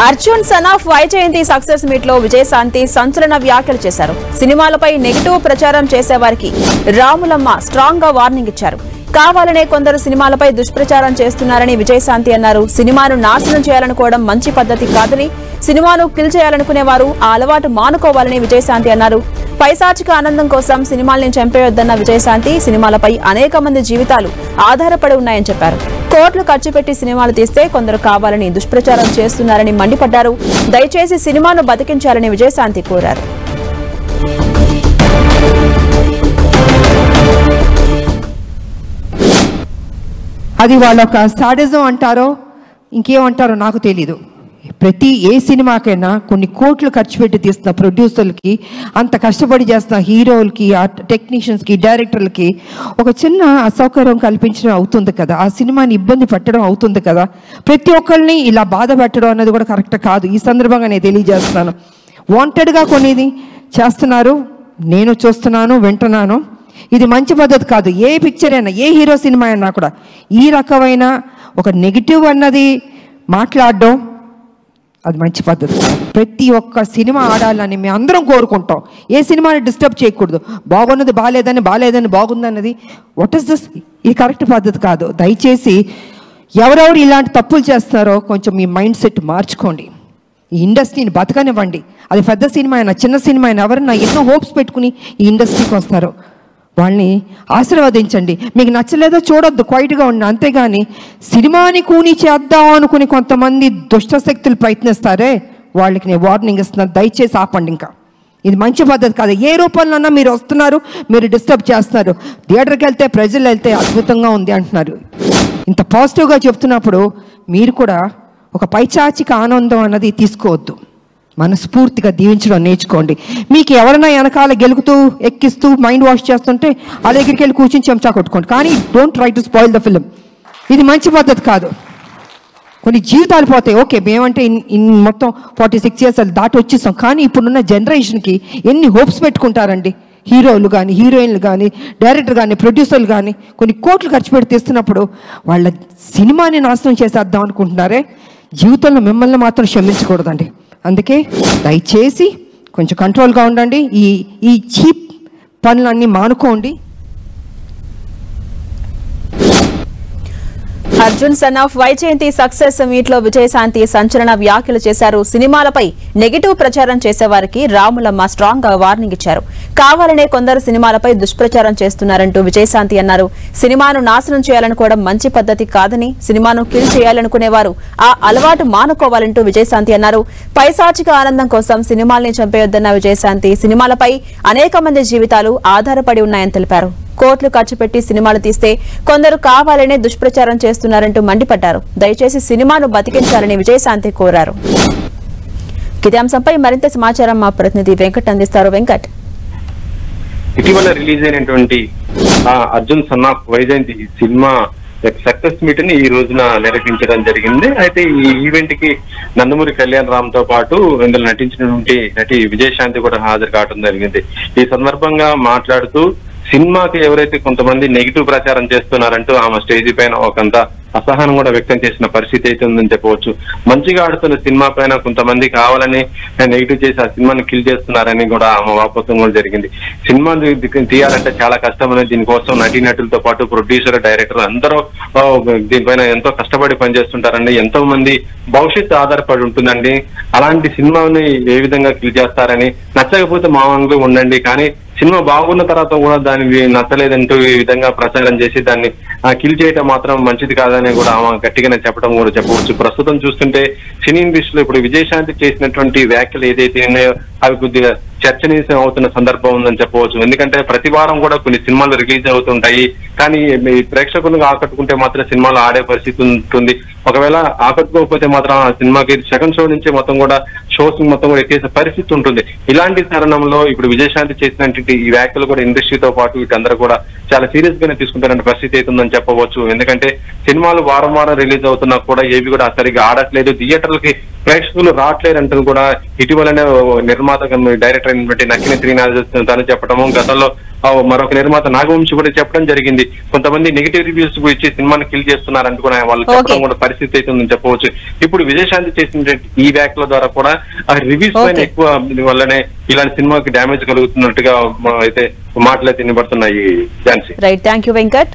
Arjun son of Vyjayanthi success meet లో విజయశాంతి సంచలన వ్యాఖ్యలు చేశారు. సినిమాలపై నెగిటివ్ ప్రచారం చేసేవారికి రాములమ్మ స్ట్రాంగ్ గా వార్నింగ్ ఇచ్చారు. కావాలనే కొందరు సినిమాలపై దుష్ప్రచారం చేస్తున్నారని విజయశాంతి అన్నారు. సినిమాను నాశనం చేయాలనుకోవడం మంచి పద్ధతి కాదని, సినిమాను కిల్ చేయాలనుకునేవారు ఆ అలవాటు మానుకోవాలని విజయశాంతి అన్నారు. పైశాచిక ఆనందం కోసం సినిమాల్ని చంపేయొద్దన్న విజయశాంతి సినిమాలపై అనేక మంది జీవితాలు ఆధారపడి ఉన్నాయని చెప్పారు. కోట్లు ఖర్చు పెట్టి సినిమాలు తీస్తే కొందరు కావాలని దుష్ప్రచారం చేస్తున్నారని మండిపడ్డారు. దయచేసి సినిమాను బతికించాలని విజయశాంతి కోరారు. అది వాళ్ళొక సాడిజం అంటారో ఇంకేమంటారో నాకు తెలీదు. ప్రతి ఏ సినిమాకైనా కొన్ని కోట్లు ఖర్చు పెట్టి తీస్తున్న ప్రొడ్యూసర్లకి, అంత కష్టపడి చేస్తున్న హీరోలకి, టెక్నీషియన్స్కి, డైరెక్టర్లకి ఒక చిన్న అసౌకర్యం కల్పించడం అవుతుంది కదా, ఆ సినిమాని ఇబ్బంది పెట్టడం అవుతుంది కదా. ప్రతి ఒక్కరిని ఇలా బాధ పెట్టడం అన్నది కూడా కరెక్ట్ కాదు. ఈ సందర్భంగా నేను తెలియజేస్తున్నాను. వాంటెడ్గా కొనేది చేస్తున్నారు, నేను చూస్తున్నాను, వింటున్నాను. ఇది మంచి పద్ధతి కాదు. ఏ పిక్చర్ అయినా, ఏ హీరో సినిమా అయినా కూడా ఈ రకమైన ఒక నెగిటివ్ అన్నది మాట్లాడడం అది మంచి పద్ధతి కాదు. ప్రతి ఒక్క సినిమా ఆడాలని మేము అందరం కోరుకుంటాం. ఏ సినిమాని డిస్టర్బ్ చేయకూడదు. బాగున్నది బాగాలేదని బాగుందన్నది వాట్ ఇస్ దిస్? ఇది కరెక్ట్ పద్ధతి కాదు. దయచేసి ఎవరెవరు ఇలాంటి తప్పులు చేస్తారో కొంచెం మీ మైండ్ సెట్ మార్చుకోండి. ఈ ఇండస్ట్రీని బతకనివ్వండి. అది పెద్ద సినిమా అయినా చిన్న సినిమా అయినా ఎవరైనా ఎన్నో హోప్స్ పెట్టుకుని ఈ ఇండస్ట్రీకి వస్తారు. వాళ్ళని ఆశీర్వదించండి. మీకు నచ్చలేదో చూడొద్దు, క్వైట్గా ఉండి. అంతేగాని సినిమాని కూని చేద్దాం అనుకుని కొంతమంది దుష్టశక్తులు ప్రయత్నిస్తారే, వాళ్ళకి నేను వార్నింగ్ ఇస్తున్నాను. దయచేసి ఆపండి. ఇంకా ఇది మంచి పద్ధతి కాదు. ఏ రూపంలోన్నా మీరు వస్తున్నారు, మీరు డిస్టర్బ్ చేస్తున్నారు. థియేటర్కి వెళ్తే ప్రజలు వెళ్తే అద్భుతంగా ఉంది అంటున్నారు. ఇంత పాజిటివ్గా చెప్తున్నప్పుడు మీరు కూడా ఒక పైచాచిక ఆనందం అన్నది తీసుకోవద్దు. మనస్ఫూర్తిగా దీవించడం నేర్చుకోండి. మీకు ఎవరైనా వెనకాల గెలుగుతూ ఎక్కిస్తూ మైండ్ వాష్ చేస్తుంటే ఆ దగ్గరికి వెళ్ళి కూర్చొని చెంచా కొట్టుకోండి. కానీ don't try to spoil the film. ఇది మంచి పద్ధతి కాదు. కొన్ని జీవితాలు పోతాయి. ఓకే, మేమంటే మొత్తం 46 years దాటి వచ్చేసాం. కానీ ఇప్పుడున్న జనరేషన్కి ఎన్ని హోప్స్ పెట్టుకుంటారండి. హీరోలు కానీ, హీరోయిన్లు కానీ, డైరెక్టర్ కానీ, ప్రొడ్యూసర్లు కానీ కొన్ని కోట్లు ఖర్చు పెట్టి తీస్తున్నప్పుడు వాళ్ళ సినిమాని నాశనం చేసేద్దాం అనుకుంటున్నారే. జీవితంలో మిమ్మల్ని మాత్రం క్షమించకూడదండి. అందుకే దయచేసి కొంచెం కంట్రోల్గా ఉండండి. ఈ చీప్ పనులన్నీ మానుకోండి. Arjun son of Vyjayanthi success meet లో విజయశాంతి సంచలన వ్యాఖ్యలు చేశారు. సినిమాలపై నెగిటివ్ ప్రచారం చేసేవారికి రాములమ్మ స్ట్రాంగ్ గా వార్నింగ్ ఇచ్చారు. కావాలనే కొందరు సినిమాలపై దుష్ప్రచారం చేస్తున్నారంటూ విజయశాంతి అన్నారు. సినిమాను నాశనం చేయాలనుకోవడం మంచి పద్ధతి కాదని, సినిమాను కిల్ చేయాలనుకునేవారు ఆ అలవాటు మానుకోవాలంటూ విజయశాంతి అన్నారు. పైశాచిక ఆనందం కోసం సినిమాల్ని చంపేయొద్దన్న విజయశాంతి సినిమాలపై అనేక మంది జీవితాలు ఆధారపడి ఉన్నాయని తెలిపారు. కోట్లు ఖర్చు పెట్టి సినిమాలు తీస్తే కొందరు కావాలనే దుష్ప్రచారం చేస్తున్నారంటూ మండిపడ్డారు. దయచేసి సినిమాను బతికించాలని విజయశాంతి కోరారు. ఇదే అంశంపై మరింత సమాచారం మా ప్రతినిధి వెంకట్ అందిస్తారు. వెంకట్, ఇటీవల రిలీజ్ అయినటువంటి Arjun son of Vyjayanthi cinema success meet ని ఈ రోజున నిర్వహించడం జరిగింది. అయితే ఈ ఈవెంట్ కి నందమూరి కళ్యాణ్ రామ్ తో పాటు ఇందులో నటించినటువంటి నటి విజయశాంతి కూడా హాజరు కావడం జరిగింది. ఈ సందర్భంగా మాట్లాడుతూ సినిమాకి ఎవరైతే కొంతమంది నెగిటివ్ ప్రచారం చేస్తున్నారంటూ ఆమె స్టేజీ పైన ఒకంత అసహనం కూడా వ్యక్తం చేసిన పరిస్థితి అయితే ఉందని చెప్పవచ్చు. మంచిగా ఆడుతున్న సినిమా పైన కొంతమంది కావాలని నెగిటివ్ చేసి ఆ సినిమాని కిల్ చేస్తున్నారని కూడా ఆమె వాపోతం కూడా జరిగింది. సినిమా తీయాలంటే చాలా కష్టం అనేది, దీనికోసం నటీనటులతో పాటు ప్రొడ్యూసర్, డైరెక్టర్ అందరూ దీనిపైన ఎంతో కష్టపడి పనిచేస్తుంటారండి. ఎంతో మంది భవిష్యత్తు ఆధారపడి ఉంటుందండి. అలాంటి సినిమాని ఏ విధంగా కిల్ చేస్తారని, నచ్చకపోతే మామూలుగా ఉండండి, కానీ సినిమా బాగున్న తర్వాత కూడా దానికి నచ్చలేదంటూ ఈ విధంగా ప్రచారం చేసి దాన్ని కిల్ చేయటం మాత్రం మంచిది కాదని కూడా ఆమె గట్టిగానే చెప్పడం కూడా చెప్పవచ్చు. ప్రస్తుతం చూస్తుంటే సినీ ఇండస్ట్రీలో ఇప్పుడు విజయశాంతి చేసినటువంటి వ్యాఖ్యలు ఏదైతే ఉన్నాయో అవి కొద్దిగా చర్చనీయం అవుతున్న సందర్భం ఉందని చెప్పవచ్చు. ఎందుకంటే ప్రతి వారం కూడా కొన్ని సినిమాలు రిలీజ్ అవుతుంటాయి, కానీ ప్రేక్షకులను ఆకట్టుకుంటే మాత్రం సినిమాలు ఆడే పరిస్థితి ఉంటుంది. ఒకవేళ ఆకట్టుకోకపోతే మాత్రం ఆ సినిమాకి సెకండ్ షో నుంచి మొత్తం కూడా షోస్ మొత్తం కూడా ఎక్కేసే పరిస్థితి ఉంటుంది. ఇలాంటి తరుణంలో ఇప్పుడు విజయశాంతి చేసినటువంటి ఈ వ్యాఖ్యలు కూడా ఇండస్ట్రీతో పాటు వీటందరూ కూడా చాలా సీరియస్ గానే తీసుకుంటారనే పరిస్థితి అవుతుందని చెప్పవచ్చు. ఎందుకంటే సినిమాలు వారం వారం రిలీజ్ అవుతున్నా కూడా ఏవి కూడా సరిగ్గా ఆడట్లేదు, థియేటర్లకి ప్రేక్షకులు రావట్లేదు అంటూ కూడా ఇటీవలనే నిర్మాత డైరెక్టర్ అయినటువంటి నక్కిన శ్రీనాథ్ తను చెప్పడము, గతంలో మరొక నిర్మాత నాగవంశి కూడా చెప్పడం జరిగింది. కొంతమంది నెగిటివ్ రివ్యూస్ ఇచ్చి సినిమాని కిల్ చేస్తున్నారంటూ కూడా వాళ్ళు చెప్పడం కూడా పరిస్థితి అయితే ఉందని చెప్పవచ్చు. ఇప్పుడు విజయశాంతి చేసిన ఈ వ్యాఖ్యల ద్వారా కూడా ఆ రివ్యూస్ పైన ఎక్కువ వల్లనే ఇలాంటి సినిమాకి డ్యామేజ్ కలుగుతున్నట్టుగా అయితే మాటలైతే వినబడుతున్నాయి. Jhansi. Right, thank you Venkat.